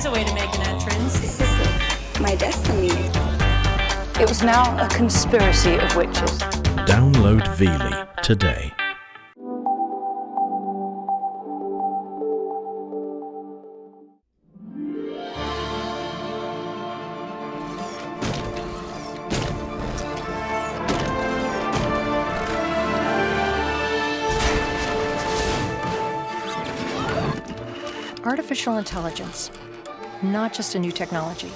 There's a way to make an entrance. This is my destiny. It was now a conspiracy of witches. Download Veely today. Artificial intelligence, not just a new technology.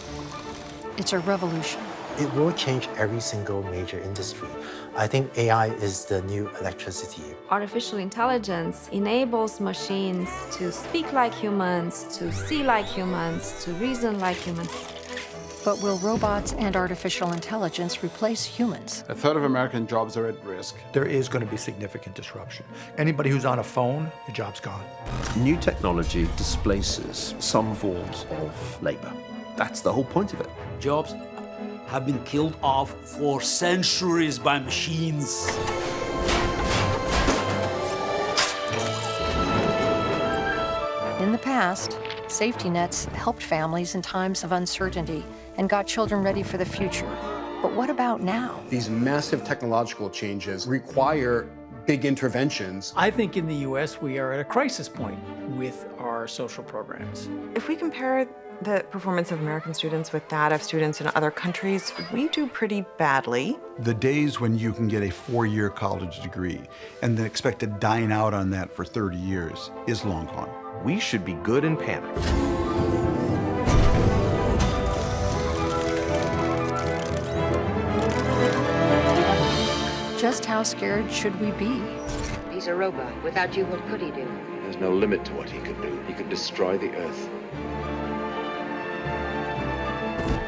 It's a revolution. It will change every single major industry. I think AI is the new electricity. Artificial intelligence enables machines to speak like humans, to see like humans, to reason like humans. But will robots and artificial intelligence replace humans? A third of American jobs are at risk. There is going to be significant disruption. Anybody who's on a phone, your job's gone. New technology displaces some forms of labor. That's the whole point of it. Jobs have been killed off for centuries by machines. In the past, safety nets helped families in times of uncertainty and got children ready for the future. But what about now? These massive technological changes require big interventions. I think in the U.S. we are at a crisis point with our social programs. If we compare the performance of American students with that of students in other countries, we do pretty badly. The days when you can get a 4-year college degree and then expect to dine out on that for 30 years is long gone. We should be good in panic. Just how scared should we be? He's a robot. Without you, what could he do? There's no limit to what he could do. He could destroy the Earth.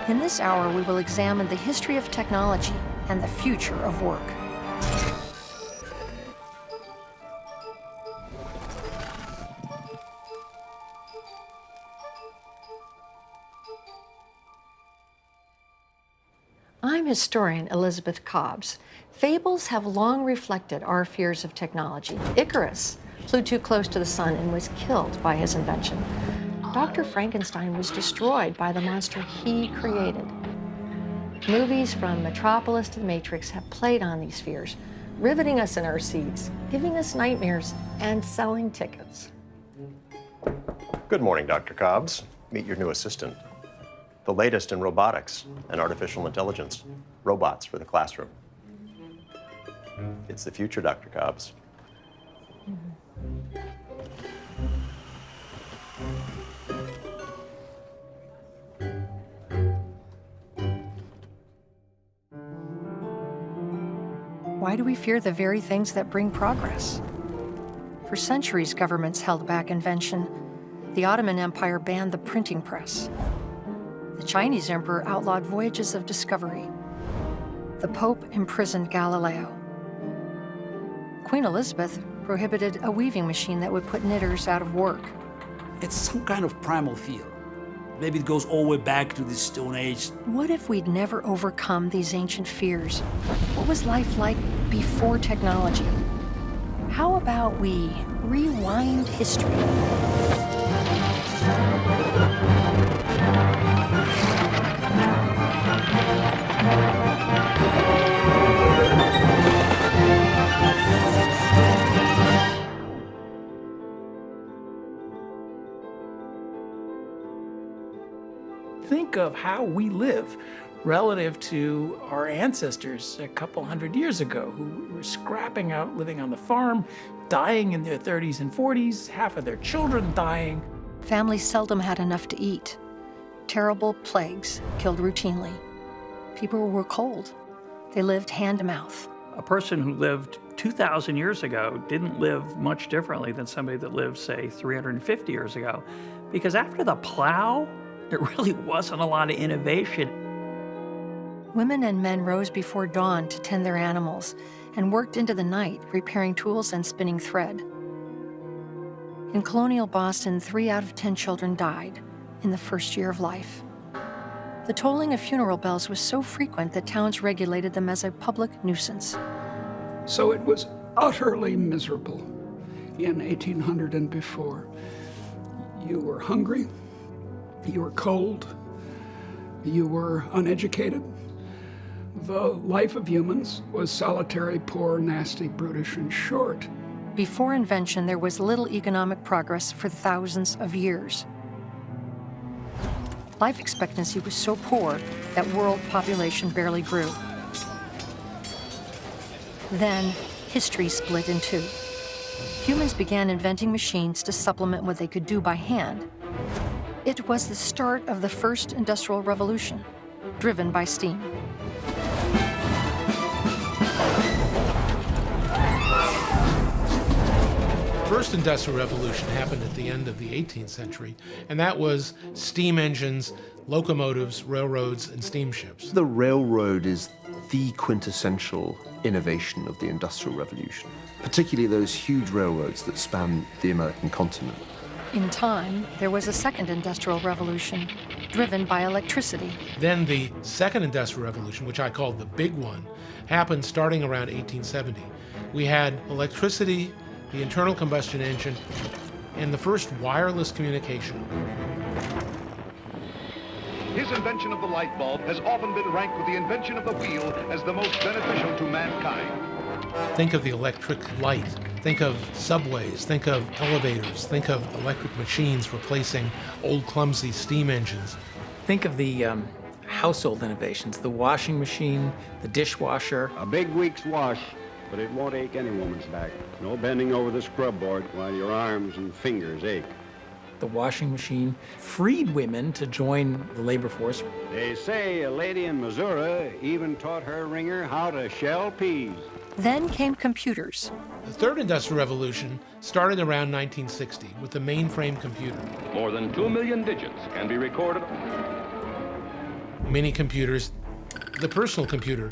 In this hour, we will examine the history of technology and the future of work. I'm historian Elizabeth Cobbs. Fables have long reflected our fears of technology. Icarus flew too close to the sun and was killed by his invention. Dr. Frankenstein was destroyed by the monster he created. Movies from Metropolis to The Matrix have played on these fears, riveting us in our seats, giving us nightmares, and selling tickets. Good morning, Dr. Cobbs. Meet your new assistant. The latest in robotics and artificial intelligence. Robots for the classroom. It's the future, Dr. Cobbs. Why do we fear the very things that bring progress? For centuries, governments held back invention. The Ottoman Empire banned the printing press. The Chinese emperor outlawed voyages of discovery. The Pope imprisoned Galileo. Queen Elizabeth prohibited a weaving machine that would put knitters out of work. It's some kind of primal fear. Maybe it goes all the way back to the Stone Age. What if we'd never overcome these ancient fears? What was life like before technology? How about we rewind history? Think of how we live relative to our ancestors a couple hundred years ago who were scrapping out, living on the farm, dying in their 30s and 40s, half of their children dying. Families seldom had enough to eat. Terrible plagues killed routinely. People were cold. They lived hand to mouth. A person who lived 2,000 years ago didn't live much differently than somebody that lived, say, 350 years ago. Because after the plow, there really wasn't a lot of innovation. Women and men rose before dawn to tend their animals and worked into the night, repairing tools and spinning thread. In colonial Boston, 3 out of 10 children died in the first year of life. The tolling of funeral bells was so frequent that towns regulated them as a public nuisance. So it was utterly miserable in 1800 and before. You were hungry, You were cold. You were uneducated. The life of humans was solitary, poor, nasty, brutish, and short. Before invention, there was little economic progress for thousands of years. Life expectancy was so poor that world population barely grew. Then, history split in two. Humans began inventing machines to supplement what they could do by hand. It was the start of the first industrial revolution, driven by steam. First industrial revolution happened at the end of the 18th century, and that was steam engines, locomotives, railroads, and steamships. The railroad is the quintessential innovation of the Industrial Revolution, particularly those huge railroads that span the American continent. In time, there was a second industrial revolution, driven by electricity. Then the second industrial revolution, which I call the big one, happened starting around 1870. We had electricity, the internal combustion engine, and the first wireless communication. His invention of the light bulb has often been ranked with the invention of the wheel as the most beneficial to mankind. Think of the electric light. Think of subways. Think of elevators. Think of electric machines replacing old clumsy steam engines. Think of the household innovations, the washing machine, the dishwasher. A big week's wash, but it won't ache any woman's back. No bending over the scrub board while your arms and fingers ache. The washing machine freed women to join the labor force. They say a lady in Missouri even taught her ringer how to shell peas. Then came computers. The third industrial revolution started around 1960 with the mainframe computer. More than 2 million digits can be recorded. Mini computers, the personal computer.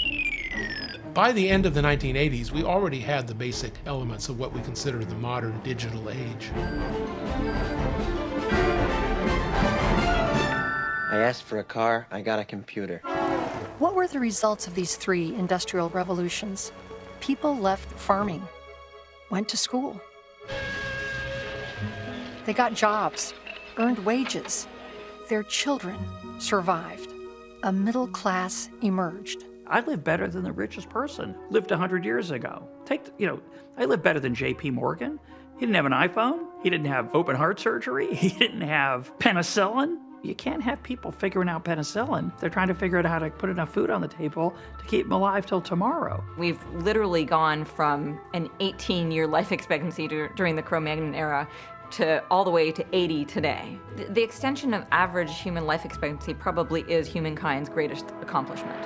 By the end of the 1980s, we already had the basic elements of what we consider the modern digital age. I asked for a car, I got a computer. What were the results of these three industrial revolutions? People left farming, went to school. They got jobs, earned wages. Their children survived. A middle class emerged. I live better than the richest person lived 100 years ago. I live better than J.P. Morgan. He didn't have an iPhone. He didn't have open heart surgery. He didn't have penicillin. You can't have people figuring out penicillin. They're trying to figure out how to put enough food on the table to keep them alive till tomorrow. We've literally gone from an 18-year life expectancy during the Cro-Magnon era to all the way to 80 today. The extension of average human life expectancy probably is humankind's greatest accomplishment.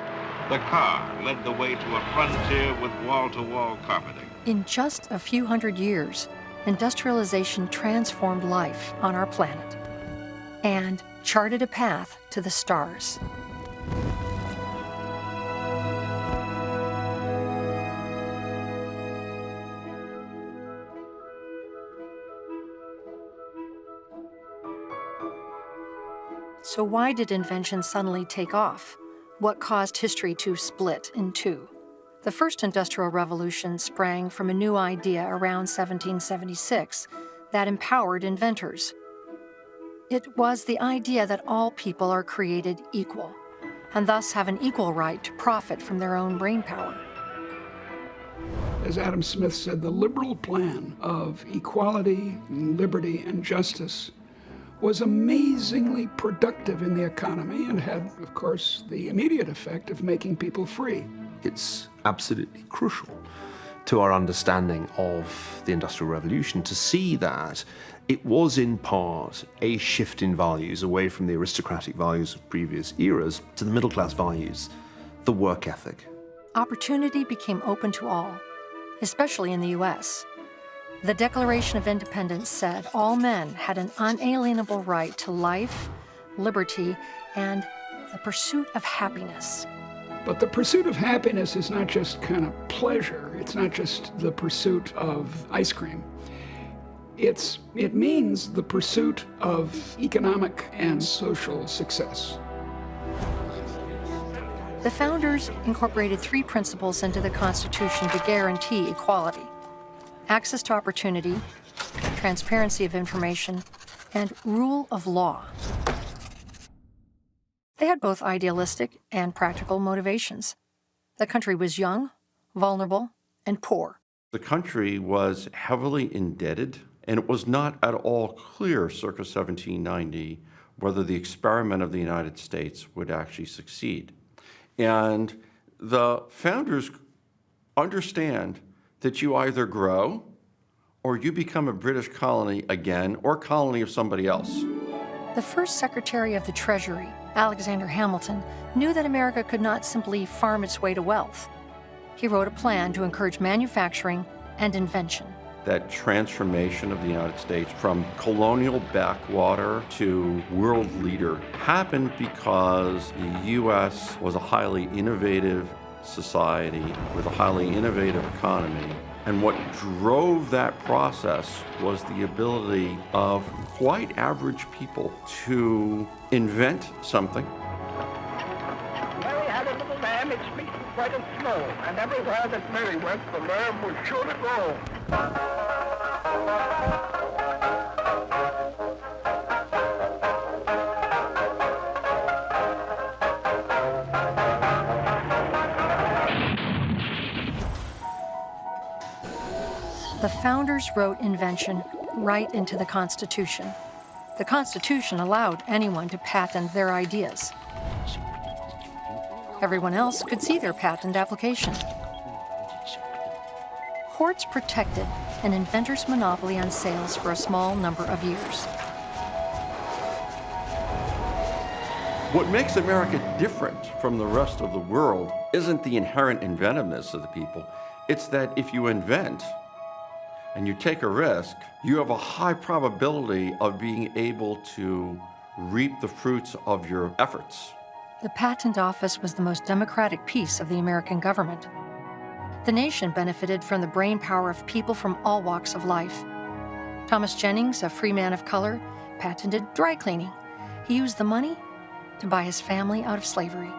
The car led the way to a frontier with wall-to-wall carpeting. In just a few hundred years, industrialization transformed life on our planet and charted a path to the stars. So why did invention suddenly take off? What caused history to split in two? The first industrial revolution sprang from a new idea around 1776 that empowered inventors. It was the idea that all people are created equal, and thus have an equal right to profit from their own brainpower. As Adam Smith said, the liberal plan of equality, liberty, and justice was amazingly productive in the economy and had, of course, the immediate effect of making people free. It's absolutely crucial to our understanding of the Industrial Revolution to see that it was in part a shift in values away from the aristocratic values of previous eras to the middle-class values, the work ethic. Opportunity became open to all, especially in the U.S. The Declaration of Independence said all men had an unalienable right to life, liberty, and the pursuit of happiness. But the pursuit of happiness is not just kind of pleasure. It's not just the pursuit of ice cream. It means the pursuit of economic and social success. The founders incorporated three principles into the Constitution to guarantee equality: access to opportunity, transparency of information, and rule of law. They had both idealistic and practical motivations. The country was young, vulnerable, and poor. The country was heavily indebted, and it was not at all clear circa 1790 whether the experiment of the United States would actually succeed. And the founders understand that you either grow or you become a British colony again or colony of somebody else. The first Secretary of the Treasury, Alexander Hamilton, knew that America could not simply farm its way to wealth. He wrote a plan to encourage manufacturing and invention. That transformation of the United States from colonial backwater to world leader happened because the U.S. was a highly innovative society with a highly innovative economy. And what drove that process was the ability of quite average people to invent something. Mary had a little lamb, its meat was white as snow, and everywhere that Mary went, the lamb was sure to go. The founders wrote invention right into the Constitution. The Constitution allowed anyone to patent their ideas. Everyone else could see their patent application. Courts protected an inventor's monopoly on sales for a small number of years. What makes America different from the rest of the world isn't the inherent inventiveness of the people. It's that if you invent and you take a risk, you have a high probability of being able to reap the fruits of your efforts. The Patent Office was the most democratic piece of the American government. The nation benefited from the brainpower of people from all walks of life. Thomas Jennings, a free man of color, patented dry cleaning. He used the money to buy his family out of slavery.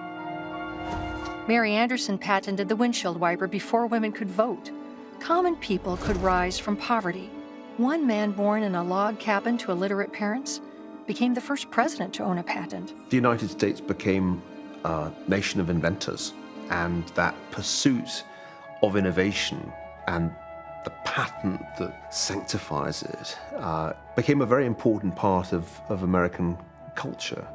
Mary Anderson patented the windshield wiper before women could vote. Common people could rise from poverty. One man born in a log cabin to illiterate parents became the first president to own a patent. The United States became a nation of inventors, and that pursuit of innovation and the patent that sanctifies it became a very important part of American culture,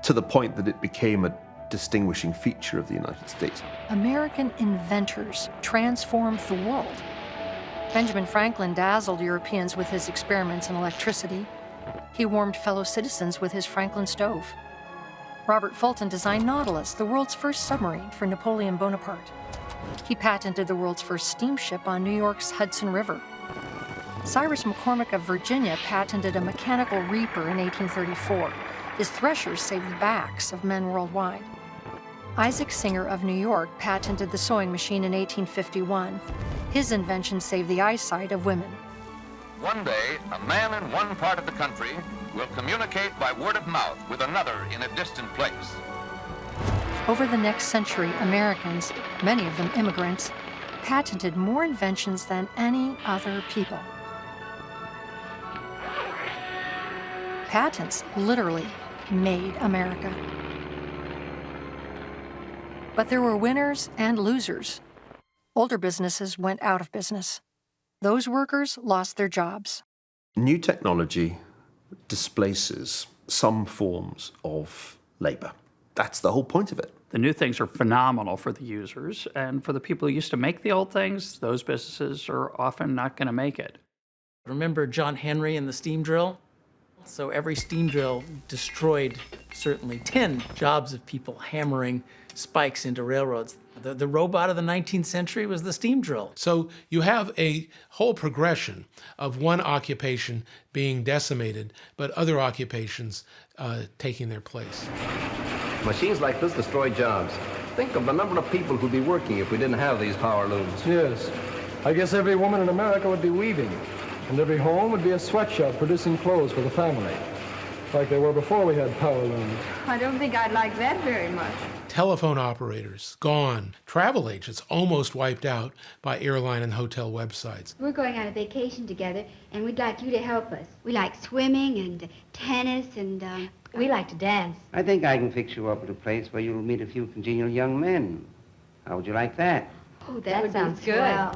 to the point that it became a distinguishing feature of the United States. American inventors transformed the world. Benjamin Franklin dazzled Europeans with his experiments in electricity. He warmed fellow citizens with his Franklin stove. Robert Fulton designed Nautilus, the world's first submarine for Napoleon Bonaparte. He patented the world's first steamship on New York's Hudson River. Cyrus McCormick of Virginia patented a mechanical reaper in 1834. His threshers saved the backs of men worldwide. Isaac Singer of New York patented the sewing machine in 1851. His invention saved the eyesight of women. One day, a man in one part of the country will communicate by word of mouth with another in a distant place. Over the next century, Americans, many of them immigrants, patented more inventions than any other people. Patents literally made America. But there were winners and losers. Older businesses went out of business. Those workers lost their jobs. New technology displaces some forms of labor. That's the whole point of it. The new things are phenomenal for the users, and for the people who used to make the old things, those businesses are often not going to make it. Remember John Henry and the steam drill? So every steam drill destroyed certainly 10 jobs of people hammering spikes into railroads. The robot of the 19th century was the steam drill. So you have a whole progression of one occupation being decimated, but other occupations taking their place. Machines like this destroy jobs. Think of the number of people who'd be working if we didn't have these power looms. Yes. I guess every woman in America would be weaving, and every home would be a sweatshop producing clothes for the family, like they were before we had power looms. I don't think I'd like that very much. Telephone operators, gone. Travel agents almost wiped out by airline and hotel websites. We're going on a vacation together, and we'd like you to help us. We like swimming and tennis and... We like to dance. I think I can fix you up at a place where you'll meet a few congenial young men. How would you like that? Oh, that sounds good.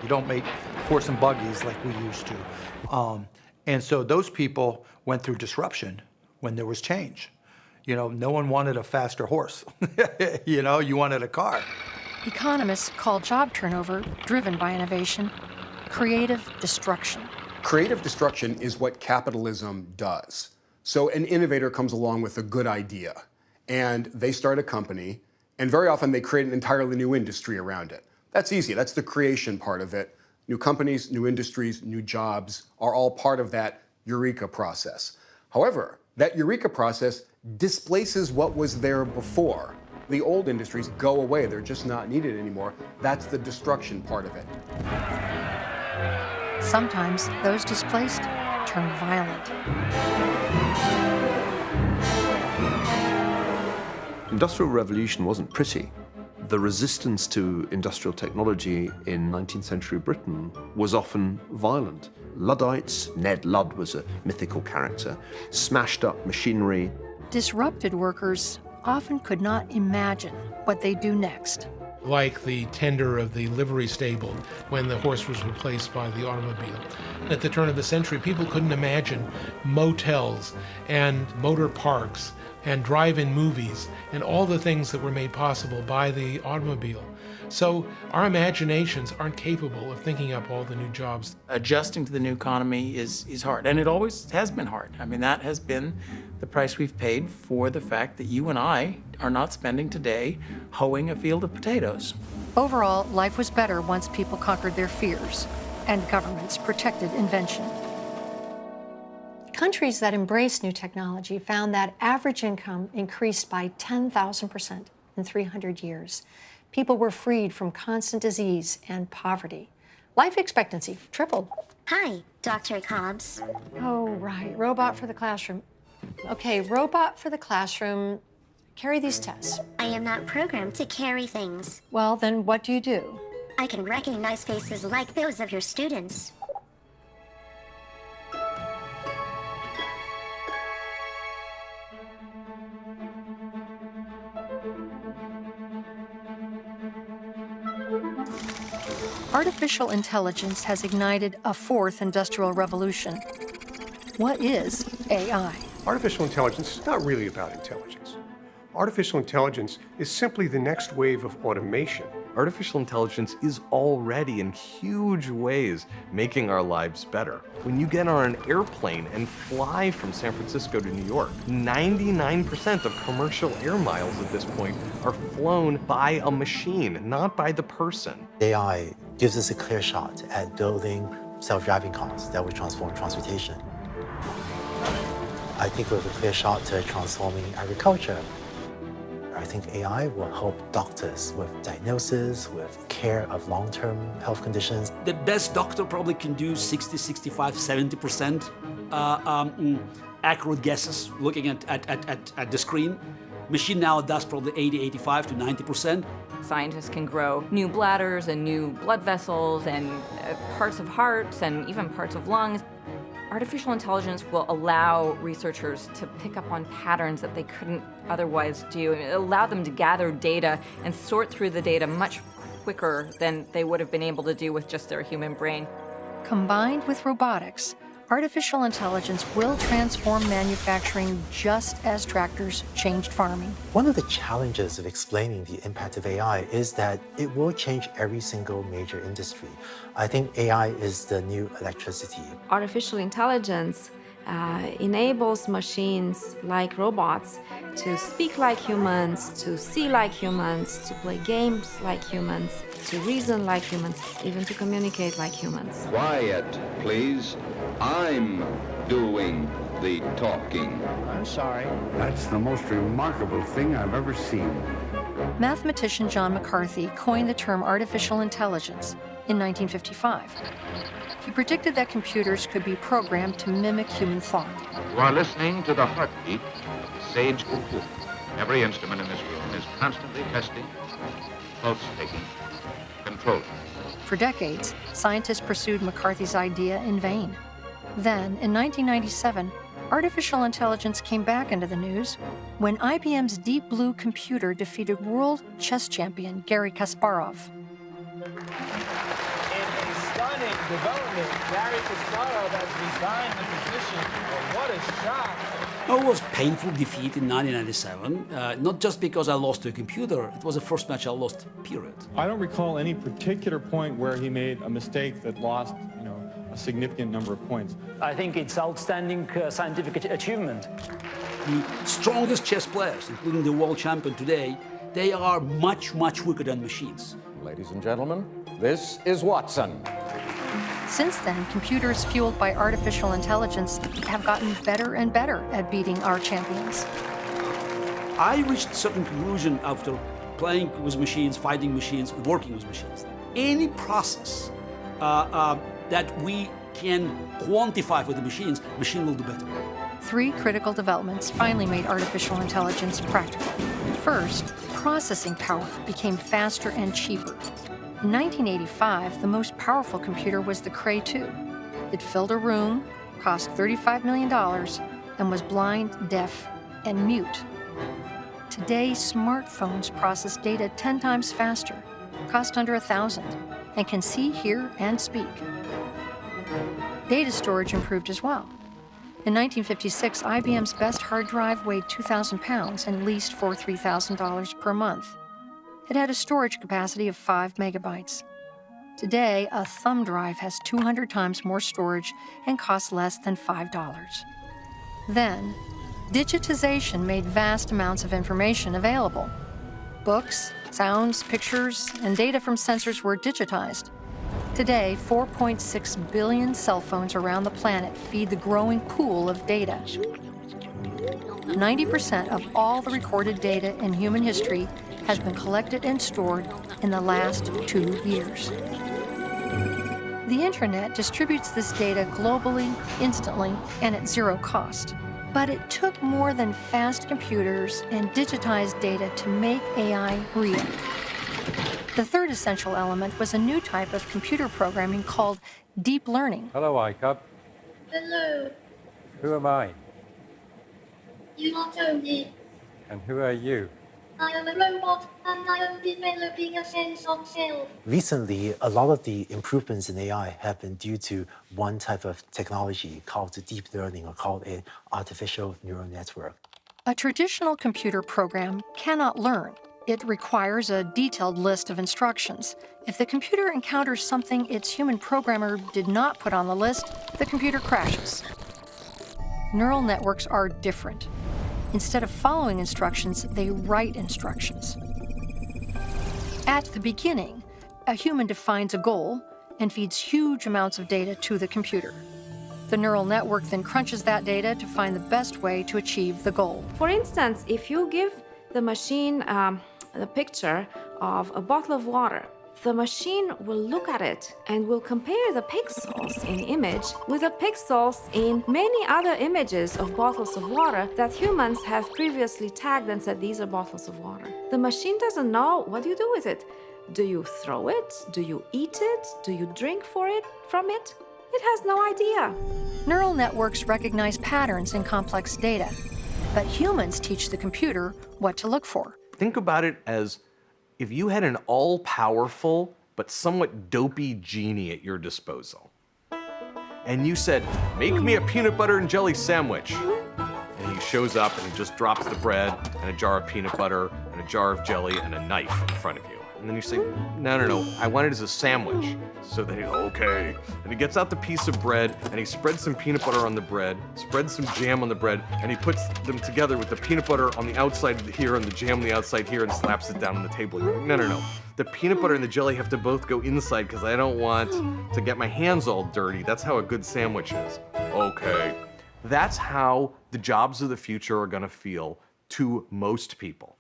You don't make horse and buggies like we used to. And so those people went through disruption when there was change. You know, no one wanted a faster horse. You know, you wanted a car. Economists call job turnover, driven by innovation, creative destruction. Creative destruction is what capitalism does. So an innovator comes along with a good idea, and they start a company, and very often they create an entirely new industry around it. That's easy. That's the creation part of it. New companies, new industries, new jobs are all part of that eureka process. However, that eureka process displaces what was there before. The old industries go away. They're just not needed anymore. That's the destruction part of it. Sometimes those displaced turn violent. Industrial Revolution wasn't pretty. The resistance to industrial technology in 19th century Britain was often violent. Luddites, Ned Ludd was a mythical character, smashed up machinery. Disrupted workers often could not imagine what they'd do next. Like the tender of the livery stable when the horse was replaced by the automobile. At the turn of the century, people couldn't imagine motels and motor parks and drive-in movies and all the things that were made possible by the automobile. So our imaginations aren't capable of thinking up all the new jobs. Adjusting to the new economy is hard, and it always has been hard. I mean, that has been the price we've paid for the fact that you and I are not spending today hoeing a field of potatoes. Overall, life was better once people conquered their fears and governments protected invention. Countries that embraced new technology found that average income increased by 10,000% in 300 years. People were freed from constant disease and poverty. Life expectancy tripled. Hi, Dr. Cobbs. Oh, right. Robot for the classroom. Okay, robot for the classroom. Carry these tests. I am not programmed to carry things. Well, then what do you do? I can recognize faces like those of your students. Artificial intelligence has ignited a fourth industrial revolution. What is AI? Artificial intelligence is not really about intelligence. Artificial intelligence is simply the next wave of automation. Artificial intelligence is already in huge ways making our lives better. When you get on an airplane and fly from San Francisco to New York, 99% of commercial air miles at this point are flown by a machine, not by the person. AI gives us a clear shot at building self-driving cars that will transform transportation. I think we have a clear shot to transforming agriculture. I think AI will help doctors with diagnosis, with care of long-term health conditions. The best doctor probably can do 60, 65, 70% accurate guesses looking at the screen. Machine now does probably 80, 85 to 90%. Scientists can grow new bladders and new blood vessels and parts of hearts and even parts of lungs. Artificial intelligence will allow researchers to pick up on patterns that they couldn't otherwise do. It'll allow them to gather data and sort through the data much quicker than they would have been able to do with just their human brain. Combined with robotics, artificial intelligence will transform manufacturing just as tractors changed farming. One of the challenges of explaining the impact of AI is that it will change every single major industry. I think AI is the new electricity. Artificial intelligence enables machines like robots to speak like humans, to see like humans, to play games like humans, to reason like humans, even to communicate like humans. Quiet, please. I'm doing the talking. I'm sorry. That's the most remarkable thing I've ever seen. Mathematician John McCarthy coined the term artificial intelligence in 1955. He predicted that computers could be programmed to mimic human thought. You are listening to the heartbeat of the sage cuckoo. Every instrument in this room is constantly testing, pulse-taking, controlling. For decades, scientists pursued McCarthy's idea in vain. Then, in 1997, artificial intelligence came back into the news when IBM's Deep Blue computer defeated world chess champion Garry Kasparov. Stunning development. Garry Kasparov has resigned the position. Oh, what a shock. It was painful defeat in 1997, not just because I lost to a computer. It was the first match I lost, period. I don't recall any particular point where he made a mistake that lost, a significant number of points. I think it's outstanding scientific achievement. The strongest chess players, including the world champion today, they are much, much weaker than machines. Ladies and gentlemen, this is Watson. Since then, computers fueled by artificial intelligence have gotten better and better at beating our champions. I reached a certain conclusion after playing with machines, fighting machines, working with machines. Any process that we can quantify for the machines, machine will do better. 3 critical developments finally made artificial intelligence practical. First, processing power became faster and cheaper. In 1985, the most powerful computer was the Cray 2. It filled a room, cost $35 million, and was blind, deaf, and mute. Today, smartphones process data 10 times faster, cost under $1,000, and can see, hear, and speak. Data storage improved as well. In 1956, IBM's best hard drive weighed 2,000 pounds and leased for $3,000 per month. It had a storage capacity of 5 megabytes. Today, a thumb drive has 200 times more storage and costs less than $5. Then, digitization made vast amounts of information available. Books, sounds, pictures, and data from sensors were digitized. Today, 4.6 billion cell phones around the planet feed the growing pool of data. 90% of all the recorded data in human history has been collected and stored in the last 2 years. The internet distributes this data globally, instantly, and at zero cost. But it took more than fast computers and digitized data to make AI real. The third essential element was a new type of computer programming called deep learning. Hello, iCub. Hello. Who am I? You are Tony. And who are you? I am a robot, and I am developing a sense of self. Recently, a lot of the improvements in AI have been due to one type of technology called deep learning, or called an artificial neural network. A traditional computer program cannot learn. It requires a detailed list of instructions. If the computer encounters something its human programmer did not put on the list, the computer crashes. Neural networks are different. Instead of following instructions, they write instructions. At the beginning, a human defines a goal and feeds huge amounts of data to the computer. The neural network then crunches that data to find the best way to achieve the goal. For instance, if you give the machine the picture of a bottle of water, the machine will look at it and will compare the pixels in the image with the pixels in many other images of bottles of water that humans have previously tagged and said these are bottles of water. The machine doesn't know what do you do with it. Do you throw it? Do you eat it? Do you drink from it? It has no idea. Neural networks recognize patterns in complex data, but humans teach the computer what to look for. Think about it as if you had an all-powerful but somewhat dopey genie at your disposal, and you said, make me a peanut butter and jelly sandwich. And he shows up and he just drops the bread and a jar of peanut butter and a jar of jelly and a knife in front of you. And then you say, no, I want it as a sandwich. So then he's okay. And he gets out the piece of bread and he spreads some peanut butter on the bread, spreads some jam on the bread, and he puts them together with the peanut butter on the outside here and the jam on the outside here and slaps it down on the table. You're like, no. The peanut butter and the jelly have to both go inside because I don't want to get my hands all dirty. That's how a good sandwich is. Okay. That's how the jobs of the future are going to feel to most people.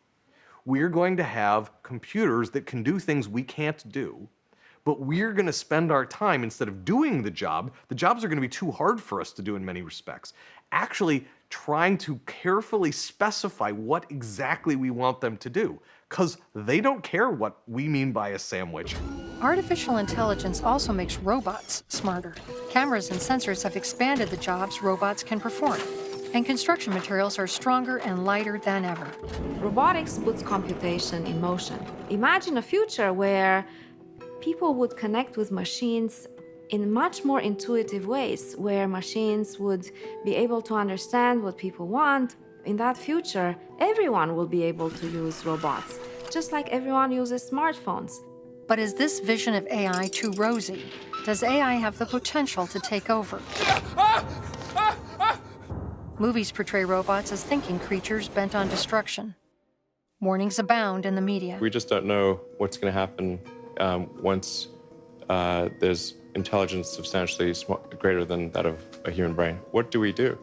We're going to have computers that can do things we can't do, but we're going to spend our time, instead of doing the jobs are going to be too hard for us to do in many respects, actually trying to carefully specify what exactly we want them to do, because they don't care what we mean by a sandwich. Artificial intelligence also makes robots smarter. Cameras and sensors have expanded the jobs robots can perform. And construction materials are stronger and lighter than ever. Robotics puts computation in motion. Imagine a future where people would connect with machines in much more intuitive ways, where machines would be able to understand what people want. In that future, everyone will be able to use robots, just like everyone uses smartphones. But is this vision of AI too rosy? Does AI have the potential to take over? Movies portray robots as thinking creatures bent on destruction. Warnings abound in the media. We just don't know what's going to happen once there's intelligence substantially greater than that of a human brain. What do we do?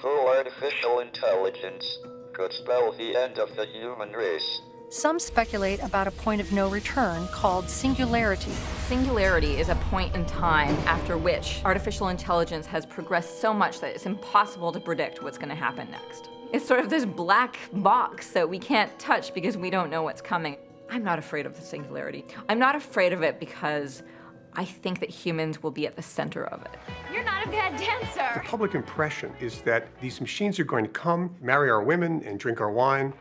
Full artificial intelligence could spell the end of the human race. Some speculate about a point of no return called singularity. Singularity is a point in time after which artificial intelligence has progressed so much that it's impossible to predict what's going to happen next. It's sort of this black box that we can't touch because we don't know what's coming. I'm not afraid of the singularity. I'm not afraid of it because I think that humans will be at the center of it. You're not a bad dancer. The public impression is that these machines are going to come, marry our women, and drink our wine.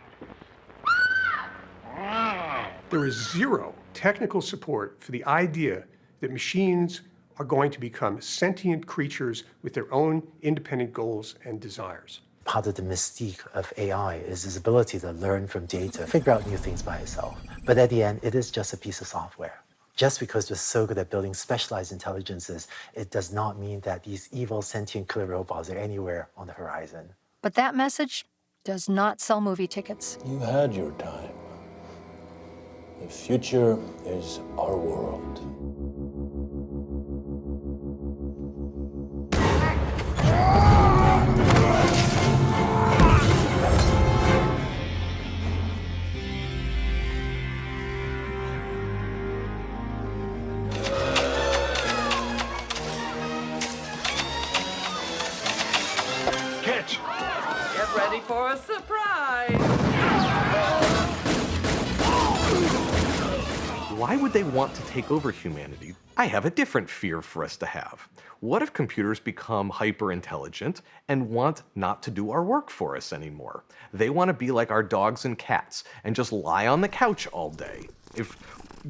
There is zero technical support for the idea that machines are going to become sentient creatures with their own independent goals and desires. Part of the mystique of AI is its ability to learn from data, figure out new things by itself. But at the end, it is just a piece of software. Just because we're so good at building specialized intelligences, it does not mean that these evil sentient killer robots are anywhere on the horizon. But that message does not sell movie tickets. You had your time. The future is our world. Catch! Get ready for a surprise! Why would they want to take over humanity? I have a different fear for us to have. What if computers become hyper-intelligent and want not to do our work for us anymore? They want to be like our dogs and cats and just lie on the couch all day. If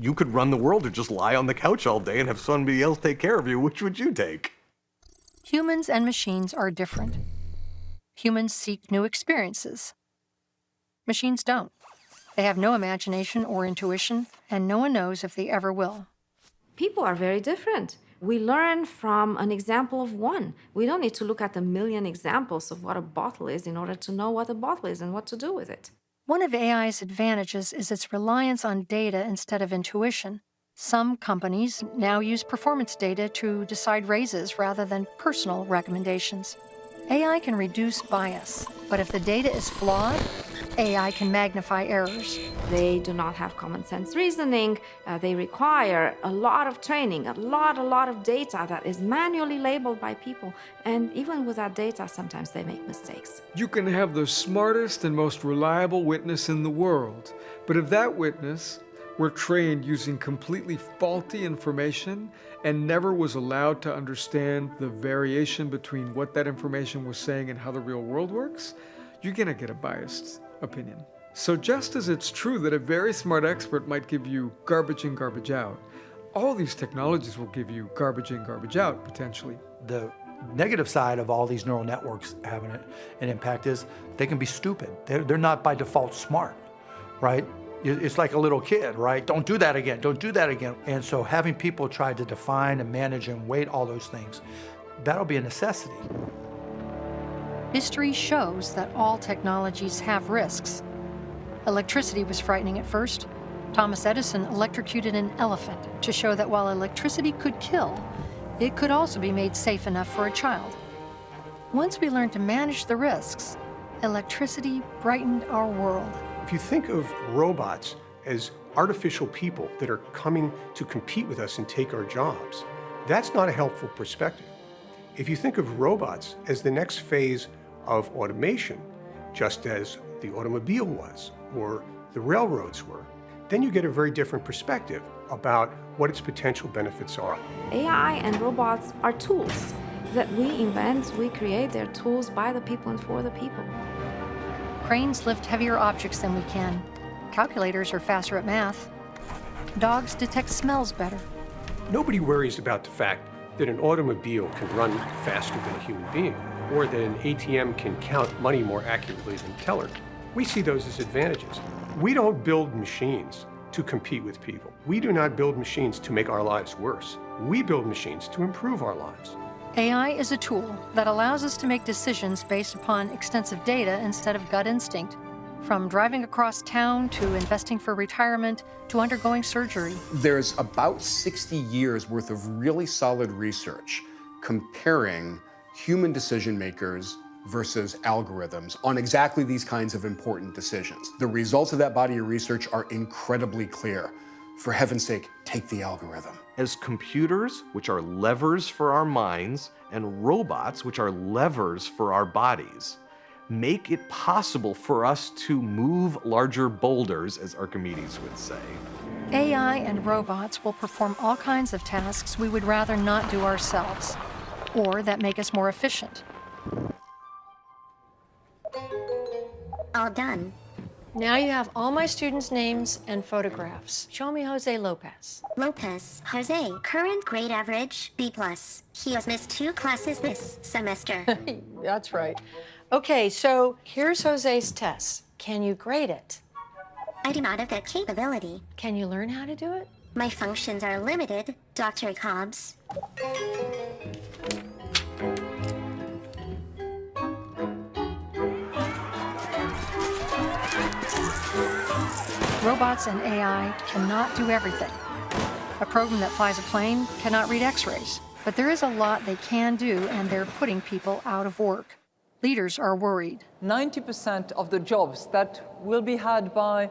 you could run the world or just lie on the couch all day and have somebody else take care of you, which would you take? Humans and machines are different. Humans seek new experiences. Machines don't. They have no imagination or intuition, and no one knows if they ever will. People are very different. We learn from an example of one. We don't need to look at a million examples of what a bottle is in order to know what a bottle is and what to do with it. One of AI's advantages is its reliance on data instead of intuition. Some companies now use performance data to decide raises rather than personal recommendations. AI can reduce bias, but if the data is flawed, AI can magnify errors. They do not have common sense reasoning. They require a lot of training, a lot of data that is manually labeled by people. And even with that data, sometimes they make mistakes. You can have the smartest and most reliable witness in the world, but if that witness were trained using completely faulty information and never was allowed to understand the variation between what that information was saying and how the real world works, you're gonna get a biased opinion. So just as it's true that a very smart expert might give you garbage in, garbage out, all these technologies will give you garbage in, garbage out, potentially. The negative side of all these neural networks having an impact is they can be stupid. They're not by default smart, right? It's like a little kid, right? Don't do that again, don't do that again. And so having people try to define and manage and weight all those things, that'll be a necessity. History shows that all technologies have risks. Electricity was frightening at first. Thomas Edison electrocuted an elephant to show that while electricity could kill, it could also be made safe enough for a child. Once we learned to manage the risks, electricity brightened our world. If you think of robots as artificial people that are coming to compete with us and take our jobs, that's not a helpful perspective. If you think of robots as the next phase of automation, just as the automobile was or the railroads were, then you get a very different perspective about what its potential benefits are. AI and robots are tools. that we invent, we create, they're tools by the people and for the people. Cranes lift heavier objects than we can. Calculators are faster at math. Dogs detect smells better. Nobody worries about the fact that an automobile can run faster than a human being, or that an ATM can count money more accurately than a teller. We see those as advantages. We don't build machines to compete with people. We do not build machines to make our lives worse. We build machines to improve our lives. AI is a tool that allows us to make decisions based upon extensive data instead of gut instinct. From driving across town to investing for retirement to undergoing surgery. There's about 60 years worth of really solid research comparing human decision makers versus algorithms on exactly these kinds of important decisions. The results of that body of research are incredibly clear. For heaven's sake, take the algorithm. As computers, which are levers for our minds, and robots, which are levers for our bodies, make it possible for us to move larger boulders, as Archimedes would say. AI and robots will perform all kinds of tasks we would rather not do ourselves, or that make us more efficient. All done. Now you have all my students' names and photographs. Show me Jose Lopez. Lopez, Jose, current grade average, B+. He has missed 2 classes this semester. That's right. Okay, so here's Jose's test. Can you grade it? I do not have that capability. Can you learn how to do it? My functions are limited, Dr. Cobbs. Robots and AI cannot do everything. A program that flies a plane cannot read X-rays. But there is a lot they can do, and they're putting people out of work. Leaders are worried. 90% of the jobs that will be had by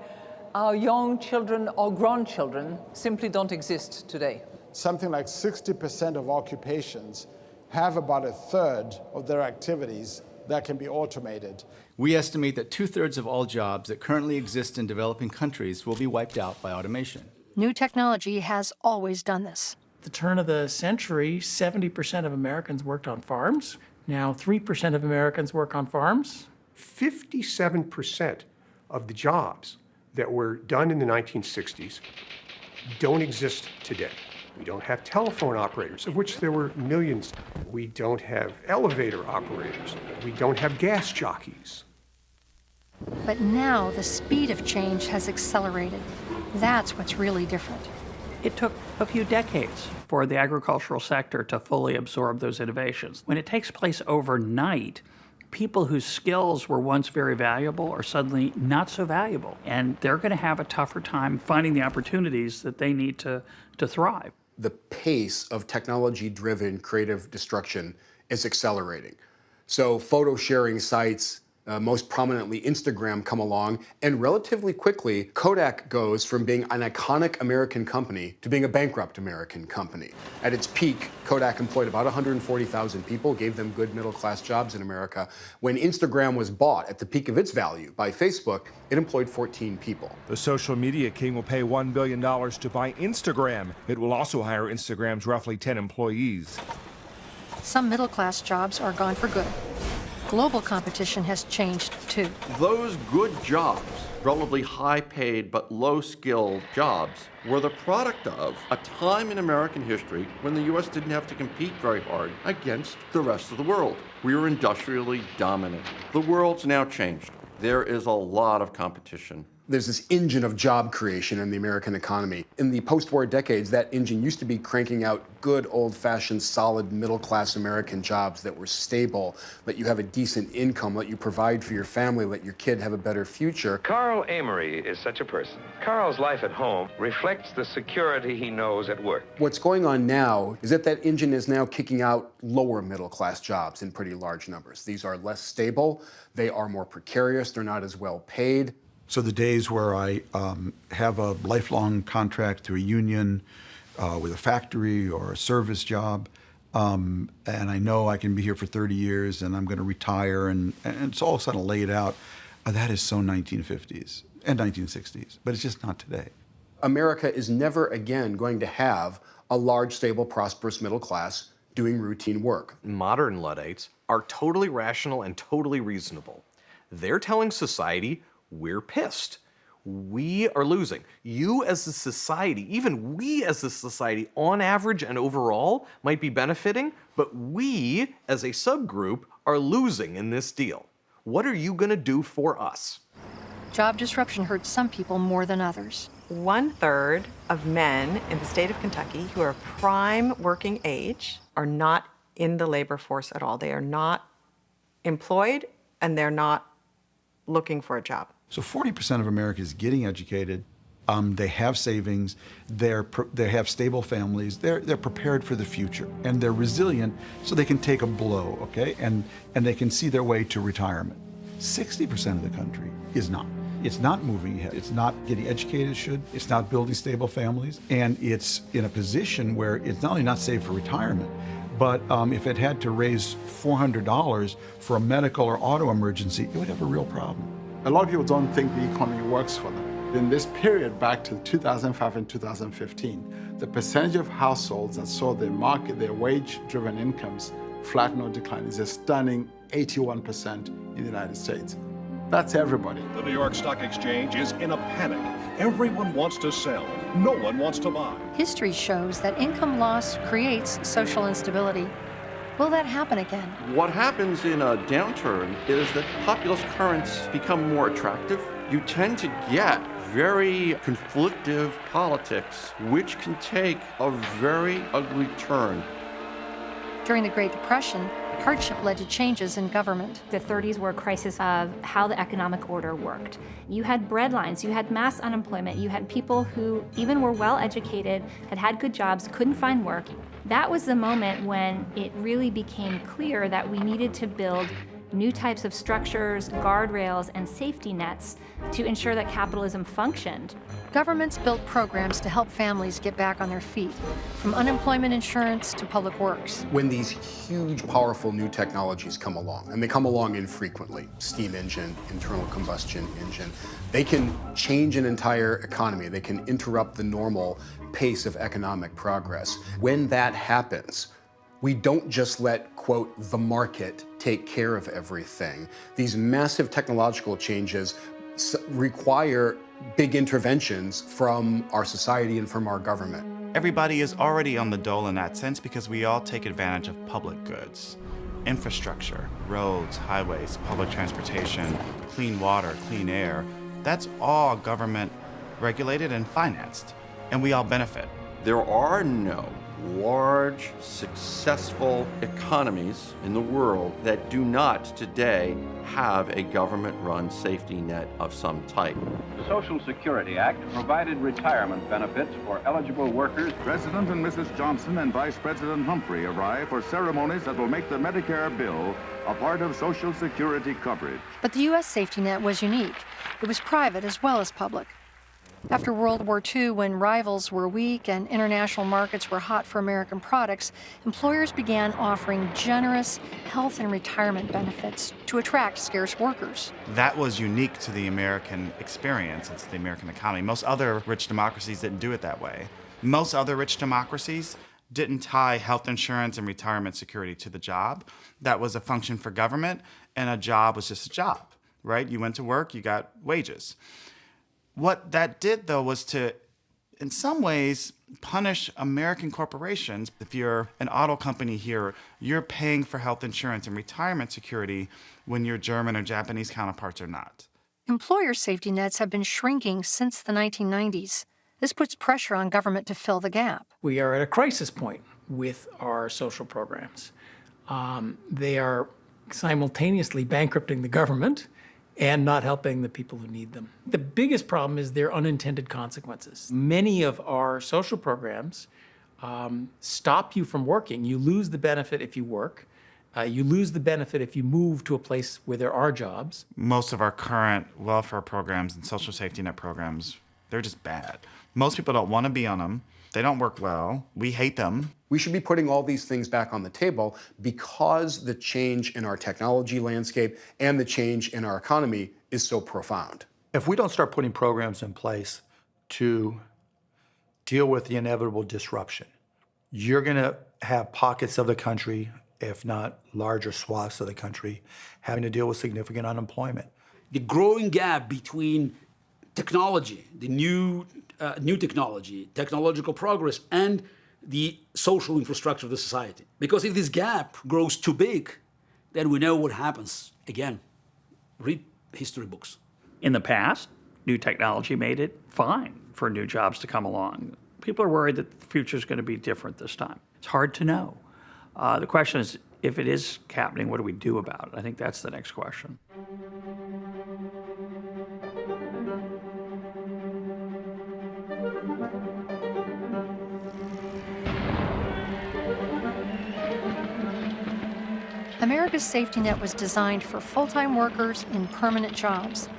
our young children or grandchildren simply don't exist today. Something like 60% of occupations have about a third of their activities that can be automated. We estimate that 2/3 of all jobs that currently exist in developing countries will be wiped out by automation. New technology has always done this. At the turn of the century, 70% of Americans worked on farms. Now 3% of Americans work on farms. 57% of the jobs that were done in the 1960s don't exist today. We don't have telephone operators, of which there were millions. We don't have elevator operators. We don't have gas jockeys. But now the speed of change has accelerated. That's what's really different. It took a few decades for the agricultural sector to fully absorb those innovations. When it takes place overnight, people whose skills were once very valuable are suddenly not so valuable, and they're going to have a tougher time finding the opportunities that they need to thrive. The pace of technology-driven creative destruction is accelerating. So photo sharing sites, most prominently Instagram, come along, and relatively quickly, Kodak goes from being an iconic American company to being a bankrupt American company. At its peak, Kodak employed about 140,000 people, gave them good middle-class jobs in America. When Instagram was bought at the peak of its value by Facebook, it employed 14 people. The social media king will pay $1 billion to buy Instagram. It will also hire Instagram's roughly 10 employees. Some middle-class jobs are gone for good. Global competition has changed, too. Those good jobs, relatively high-paid but low-skilled jobs, were the product of a time in American history when the U.S. didn't have to compete very hard against the rest of the world. We were industrially dominant. The world's now changed. There is a lot of competition. There's this engine of job creation in the American economy. In the post-war decades, that engine used to be cranking out good, old-fashioned, solid, middle-class American jobs that were stable, let you have a decent income, let you provide for your family, let your kid have a better future. Carl Amory is such a person. Carl's life at home reflects the security he knows at work. What's going on now is that engine is now kicking out lower middle-class jobs in pretty large numbers. These are less stable, they are more precarious, they're not as well paid. So the days where I have a lifelong contract through a union with a factory or a service job, and I know I can be here for 30 years and I'm going to retire, and it's all sort of laid out, that is so 1950s and 1960s, but it's just not today. America is never again going to have a large, stable, prosperous middle class doing routine work. Modern Luddites are totally rational and totally reasonable. They're telling society, we're pissed. We are losing. You as a society, even we as a society, on average and overall, might be benefiting, but we as a subgroup are losing in this deal. What are you gonna do for us? Job disruption hurts some people more than others. 1/3 of men in the state of Kentucky who are prime working age are not in the labor force at all. They are not employed and they're not looking for a job. So 40% of America is getting educated. They have savings. They have stable families. They're prepared for the future, and they're resilient, so they can take a blow, okay? And they can see their way to retirement. 60% of the country is not. It's not moving ahead. It's not getting educated as it should. It's not building stable families, and it's in a position where it's not only not safe for retirement, but if it had to raise $400 for a medical or auto emergency, it would have a real problem. A lot of people don't think the economy works for them. In this period back to 2005 and 2015, the percentage of households that saw their wage-driven incomes flatten or decline is a stunning 81% in the United States. That's everybody. The New York Stock Exchange is in a panic. Everyone wants to sell. No one wants to buy. History shows that income loss creates social instability. Will that happen again? What happens in a downturn is that populist currents become more attractive. You tend to get very conflictive politics, which can take a very ugly turn. During the Great Depression, hardship led to changes in government. The 30s were a crisis of how the economic order worked. You had breadlines, you had mass unemployment, you had people who even were well educated, had had good jobs, couldn't find work. That was the moment when it really became clear that we needed to build new types of structures, guardrails, and safety nets to ensure that capitalism functioned. Governments built programs to help families get back on their feet, from unemployment insurance to public works. When these huge, powerful new technologies come along, and they come along infrequently, steam engine, internal combustion engine, they can change an entire economy. They can interrupt the normal pace of economic progress. When that happens, we don't just let, quote, the market take care of everything. These massive technological changes require big interventions from our society and from our government. Everybody is already on the dole in that sense because we all take advantage of public goods. Infrastructure, roads, highways, public transportation, clean water, clean air, that's all government regulated and financed, and we all benefit. There are no large, successful economies in the world that do not today have a government-run safety net of some type. The Social Security Act provided retirement benefits for eligible workers. President and Mrs. Johnson and Vice President Humphrey arrive for ceremonies that will make the Medicare bill a part of Social Security coverage. But the U.S. safety net was unique. It was private as well as public. After World War II, when rivals were weak and international markets were hot for American products, employers began offering generous health and retirement benefits to attract scarce workers. That was unique to the American experience and to the American economy. Most other rich democracies didn't do it that way. Most other rich democracies didn't tie health insurance and retirement security to the job. That was a function for government, and a job was just a job, right? You went to work, you got wages. What that did, though, was to, in some ways, punish American corporations. If you're an auto company here, you're paying for health insurance and retirement security when your German or Japanese counterparts are not. Employer safety nets have been shrinking since the 1990s. This puts pressure on government to fill the gap. We are at a crisis point with our social programs. They are simultaneously bankrupting the government and not helping the people who need them. The biggest problem is their unintended consequences. Many of our social programs stop you from working. You lose the benefit if you work. You lose the benefit if you move to a place where there are jobs. Most of our current welfare programs and social safety net programs, they're just bad. Most people don't want to be on them. They don't work well. We hate them. We should be putting all these things back on the table because the change in our technology landscape and the change in our economy is so profound. If we don't start putting programs in place to deal with the inevitable disruption, you're going to have pockets of the country, if not larger swaths of the country, having to deal with significant unemployment. The growing gap between technology, the new technology, technological progress, and the social infrastructure of the society. Because if this gap grows too big, then we know what happens. Again, read history books. In the past, new technology made it fine for new jobs to come along. People are worried that the future is going to be different this time. It's hard to know. The question is, if it is happening, what do we do about it? I think that's the next question. America's safety net was designed for full-time workers in permanent jobs.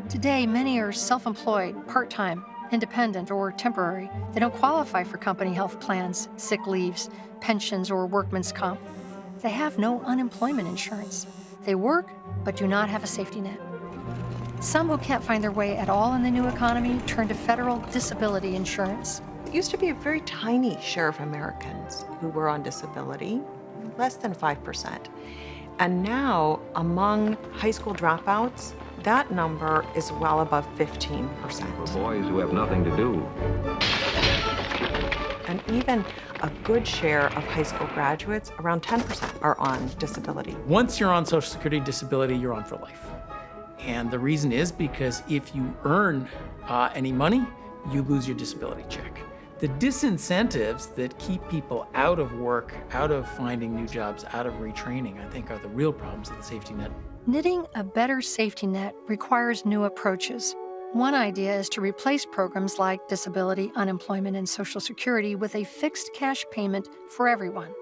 Today, many are self-employed, part-time, independent, or temporary. They don't qualify for company health plans, sick leaves, pensions, or workman's comp. They have no unemployment insurance. They work, but do not have a safety net. Some who can't find their way at all in the new economy turn to federal disability insurance. It used to be a very tiny share of Americans who were on disability, less than 5%. And now, among high school dropouts, that number is well above 15%. For boys who have nothing to do. And even a good share of high school graduates, around 10%, are on disability. Once you're on Social Security disability, you're on for life. And the reason is because if you earn any money, you lose your disability check. The disincentives that keep people out of work, out of finding new jobs, out of retraining, I think are the real problems of the safety net. Knitting a better safety net requires new approaches. One idea is to replace programs like disability, unemployment, and Social Security with a fixed cash payment for everyone.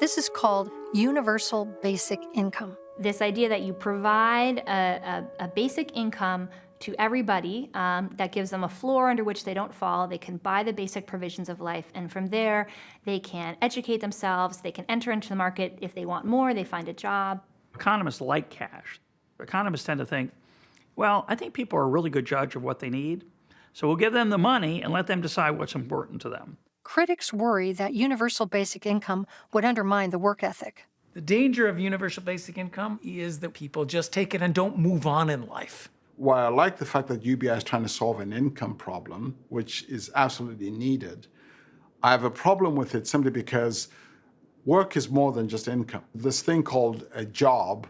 This is called universal basic income. This idea that you provide a basic income to everybody that gives them a floor under which they don't fall. They can buy the basic provisions of life, and from there, they can educate themselves, they can enter into the market. If they want more, they find a job. Economists like cash. Economists tend to think, well, I think people are a really good judge of what they need, so we'll give them the money and let them decide what's important to them. Critics worry that universal basic income would undermine the work ethic. The danger of universal basic income is that people just take it and don't move on in life. While I like the fact that UBI is trying to solve an income problem, which is absolutely needed, I have a problem with it simply because work is more than just income. This thing called a job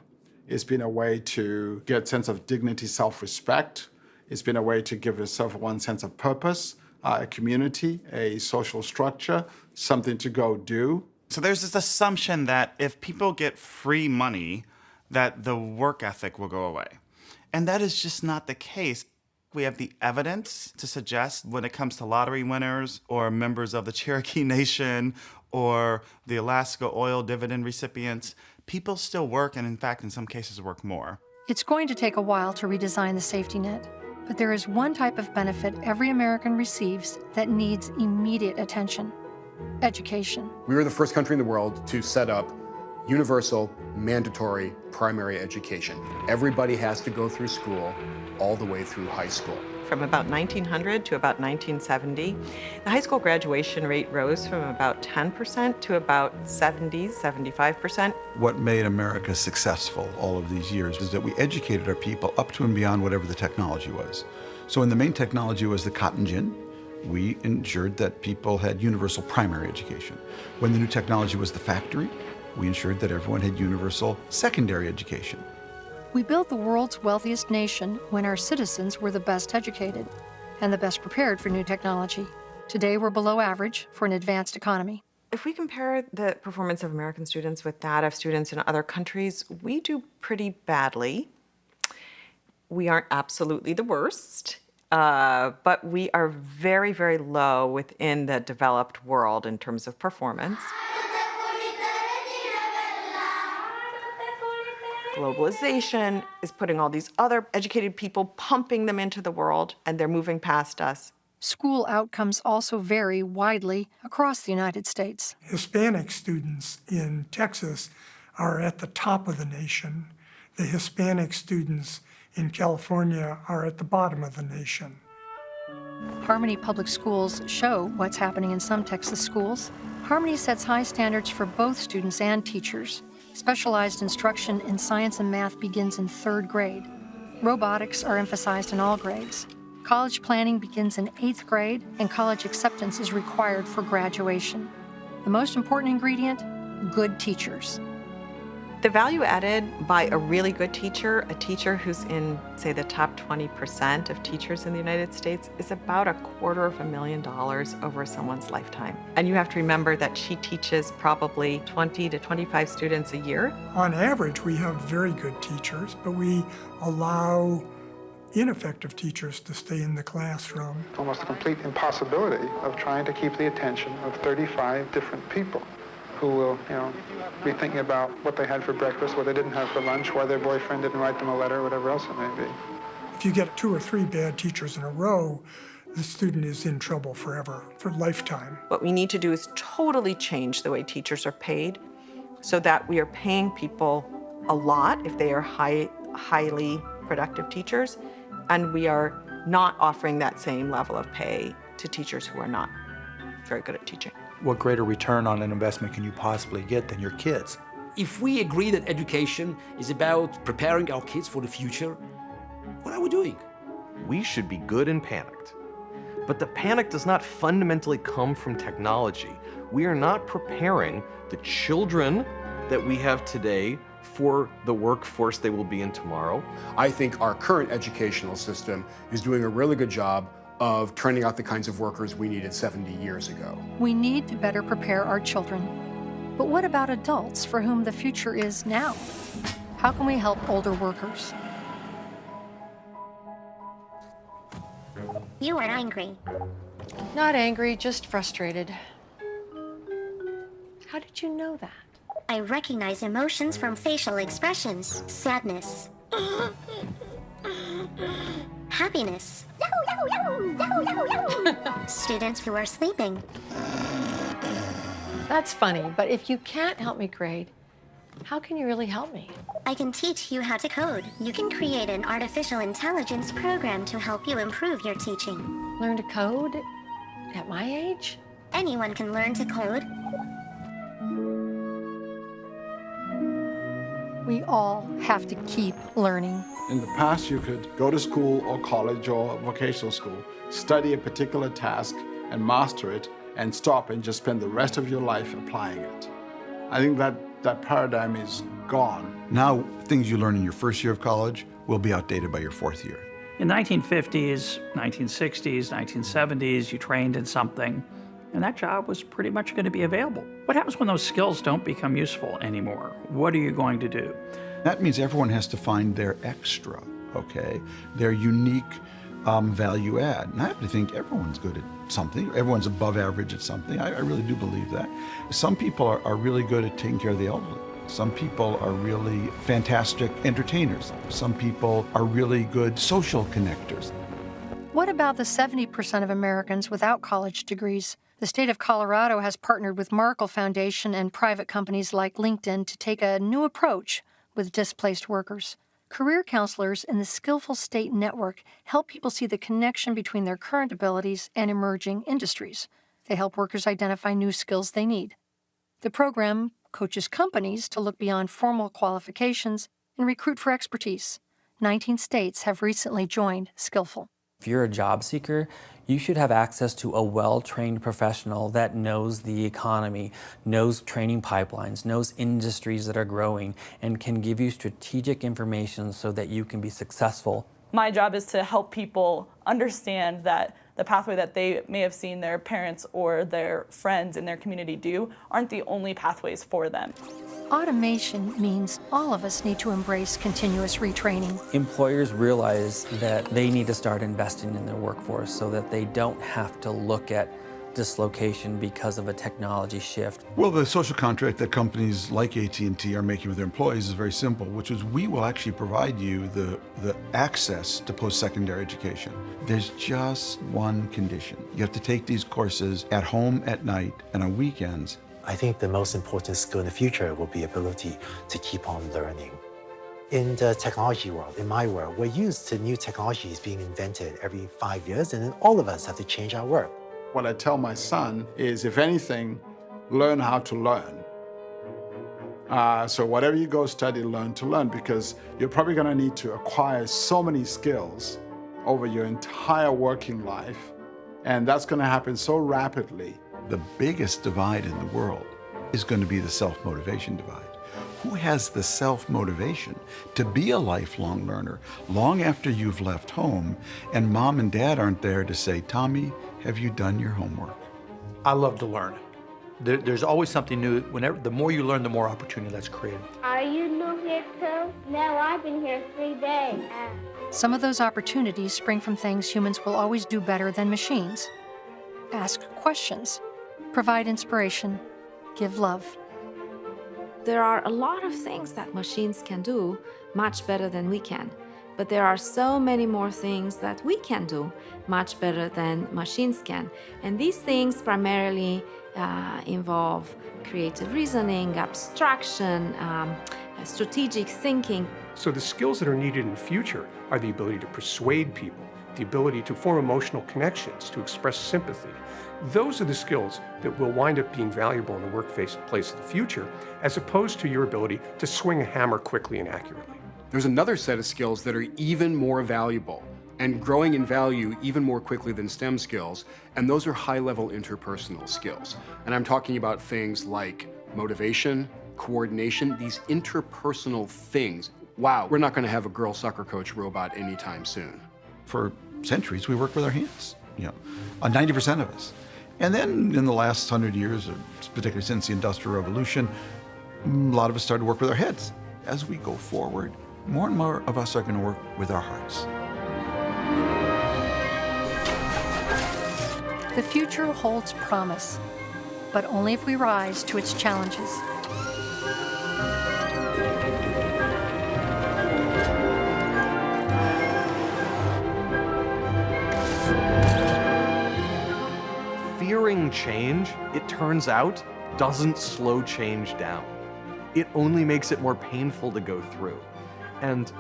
has been a way to get a sense of dignity, self-respect. It's been a way to give yourself one sense of purpose, a community, a social structure, something to go do. So there's this assumption that if people get free money, that the work ethic will go away. And that is just not the case. We have the evidence to suggest when it comes to lottery winners or members of the Cherokee Nation or the Alaska oil dividend recipients, people still work and in fact, in some cases, work more. It's going to take a while to redesign the safety net, but there is one type of benefit every American receives that needs immediate attention: education. We were the first country in the world to set up universal, mandatory primary education. Everybody has to go through school all the way through high school. From about 1900 to about 1970, the high school graduation rate rose from about 10% to about 75%. What made America successful all of these years is that we educated our people up to and beyond whatever the technology was. So when the main technology was the cotton gin, we ensured that people had universal primary education. When the new technology was the factory, we ensured that everyone had universal secondary education. We built the world's wealthiest nation when our citizens were the best educated and the best prepared for new technology. Today, we're below average for an advanced economy. If we compare the performance of American students with that of students in other countries, we do pretty badly. We aren't absolutely the worst, but we are very, very low within the developed world in terms of performance. Globalization is putting all these other educated people, pumping them into the world, and they're moving past us. School outcomes also vary widely across the United States. Hispanic students in Texas are at the top of the nation. The Hispanic students in California are at the bottom of the nation. Harmony Public Schools show what's happening in some Texas schools. Harmony sets high standards for both students and teachers. Specialized instruction in science and math begins in 3rd grade. Robotics are emphasized in all grades. College planning begins in 8th grade, and college acceptance is required for graduation. The most important ingredient, good teachers. The value added by a really good teacher, a teacher who's in, say, the top 20% of teachers in the United States, is about $250,000 over someone's lifetime. And you have to remember that she teaches probably 20 to 25 students a year. On average, we have very good teachers, but we allow ineffective teachers to stay in the classroom. It's almost a complete impossibility of trying to keep the attention of 35 different people who will, be thinking about what they had for breakfast, what they didn't have for lunch, why their boyfriend didn't write them a letter, whatever else it may be. If you get 2 or 3 bad teachers in a row, the student is in trouble forever, for lifetime. What we need to do is totally change the way teachers are paid so that we are paying people a lot if they are highly productive teachers, and we are not offering that same level of pay to teachers who are not very good at teaching. What greater return on an investment can you possibly get than your kids? If we agree that education is about preparing our kids for the future, what are we doing? We should be good and panicked. But the panic does not fundamentally come from technology. We are not preparing the children that we have today for the workforce they will be in tomorrow. I think our current educational system is doing a really good job of turning out the kinds of workers we needed 70 years ago. We need to better prepare our children. But what about adults for whom the future is now? How can we help older workers? You are angry. Not angry, just frustrated. How did you know that? I recognize emotions from facial expressions. Sadness. Happiness. Students who are sleeping. That's funny, but if you can't help me grade, how can you really help me? I can teach you how to code. You can create an artificial intelligence program to help you improve your teaching. Learn to code at my age? Anyone can learn to code. We all have to keep learning. In the past, you could go to school or college or vocational school, study a particular task and master it, and stop and just spend the rest of your life applying it. I think that paradigm is gone. Now, things you learn in your first year of college will be outdated by your 4th year. In the 1950s, 1960s, 1970s, you trained in something, and that job was pretty much going to be available. What happens when those skills don't become useful anymore? What are you going to do? That means everyone has to find their extra, okay? Their unique value add. And I happen to think everyone's good at something. Everyone's above average at something. I really do believe that. Some people are really good at taking care of the elderly. Some people are really fantastic entertainers. Some people are really good social connectors. What about the 70% of Americans without college degrees? The state of Colorado has partnered with Markle Foundation and private companies like LinkedIn to take a new approach with displaced workers. Career counselors in the Skillful State Network help people see the connection between their current abilities and emerging industries. They help workers identify new skills they need. The program coaches companies to look beyond formal qualifications and recruit for expertise. 19 states have recently joined Skillful. If you're a job seeker, you should have access to a well-trained professional that knows the economy, knows training pipelines, knows industries that are growing, and can give you strategic information so that you can be successful. My job is to help people understand that the pathway that they may have seen their parents or their friends in their community do aren't the only pathways for them. Automation means all of us need to embrace continuous retraining. Employers realize that they need to start investing in their workforce so that they don't have to look at dislocation because of a technology shift. Well, the social contract that companies like AT&T are making with their employees is very simple, which is we will actually provide you the access to post-secondary education. There's just one condition. You have to take these courses at home at night and on weekends. I think the most important skill in the future will be ability to keep on learning. In the technology world, in my world, we're used to new technologies being invented every 5 years, and then all of us have to change our work. What I tell my son is, if anything, learn how to learn. So whatever you go study, learn to learn, because you're probably going to need to acquire so many skills over your entire working life, and that's going to happen so rapidly. The biggest divide in the world is going to be the self-motivation divide. Who has the self-motivation to be a lifelong learner long after you've left home and mom and dad aren't there to say, Tommy, have you done your homework? I love to learn. There's always something new. The more you learn, the more opportunity that's created. Are you new here too? No, I've been here 3 days. Some of those opportunities spring from things humans will always do better than machines. Ask questions, provide inspiration, give love. There are a lot of things that machines can do much better than we can. But there are so many more things that we can do much better than machines can. And these things primarily involve creative reasoning, abstraction, strategic thinking. So the skills that are needed in the future are the ability to persuade people, the ability to form emotional connections, to express sympathy. Those are the skills that will wind up being valuable in the workplace of the future, as opposed to your ability to swing a hammer quickly and accurately. There's another set of skills that are even more valuable and growing in value even more quickly than STEM skills, and those are high-level interpersonal skills. And I'm talking about things like motivation, coordination, these interpersonal things. Wow, we're not going to have a girl soccer coach robot anytime soon. For centuries, we worked with our hands, 90% of us. And then in the last 100 years, particularly since the Industrial Revolution, a lot of us started to work with our heads. As we go forward, more and more of us are going to work with our hearts. The future holds promise, but only if we rise to its challenges. Fearing change, it turns out, doesn't slow change down. It only makes it more painful to go through. And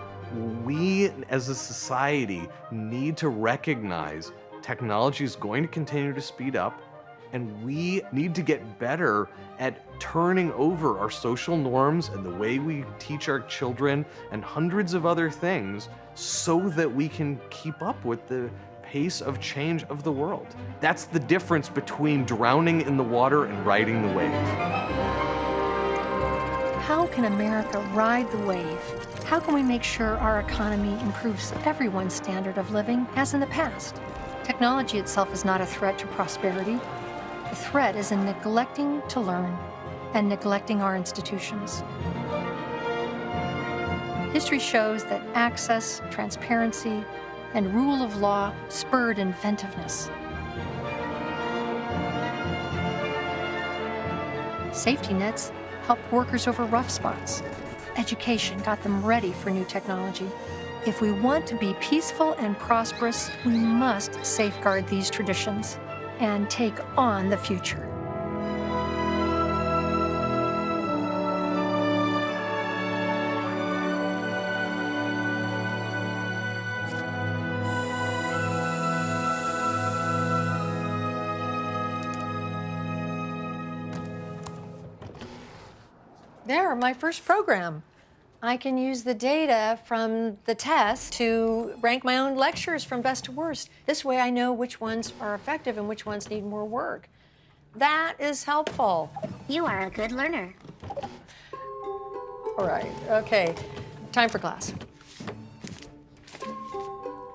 we, as a society, need to recognize technology is going to continue to speed up, and we need to get better at turning over our social norms and the way we teach our children and hundreds of other things so that we can keep up with the pace of change of the world. That's the difference between drowning in the water and riding the wave. How can America ride the wave? How can we make sure our economy improves everyone's standard of living as in the past? Technology itself is not a threat to prosperity. The threat is in neglecting to learn and neglecting our institutions. History shows that access, transparency, and rule of law spurred inventiveness. Safety nets helped workers over rough spots. Education got them ready for new technology. If we want to be peaceful and prosperous, we must safeguard these traditions and take on the future. There, my first program. I can use the data from the test to rank my own lectures from best to worst. This way I know which ones are effective and which ones need more work. That is helpful. You are a good learner. All right, okay, time for class.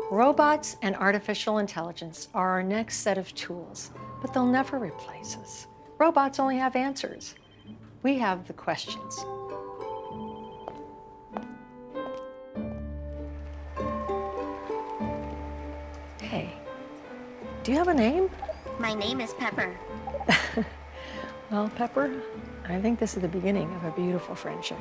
Robots and artificial intelligence are our next set of tools, but they'll never replace us. Robots only have answers. We have the questions. Hey, do you have a name? My name is Pepper. Well, Pepper, I think this is the beginning of a beautiful friendship.